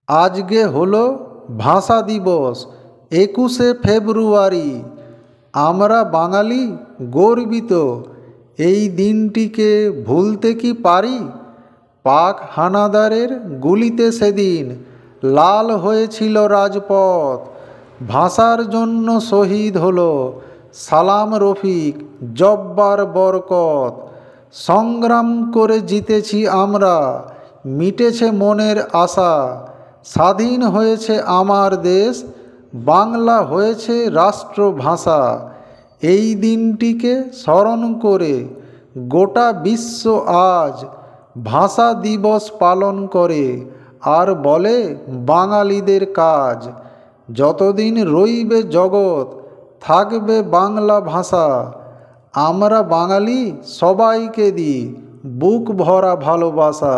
আজকে হলো ভাষা দিবস 21শে ফেব্রুয়ারি। আমরা বাঙালি গর্বিত, এই দিনটিকে ভুলতে কি পারি? পাক হানাদারের গুলিতে সেদিন লাল হয়েছিল রাজপথ। ভাষার জন্য শহীদ হলো সালাম রফিক, জব্বার বরকত। সংগ্রাম করে জিতেছি আমরা, মিটেছে মনের আশা। স্বাধীন হয়েছে আমার দেশ, বাংলা হয়েছে রাষ্ট্রভাষা। এই দিনটিকে স্মরণ করে গোটা বিশ্ব আজ ভাষা দিবস পালন করে আর বলে বাঙালিদের কাজ। যতদিন রইবে জগৎ থাকবে বাংলা ভাষা। আমরা বাঙালি সবাইকে দিই বুক ভরা ভালোবাসা।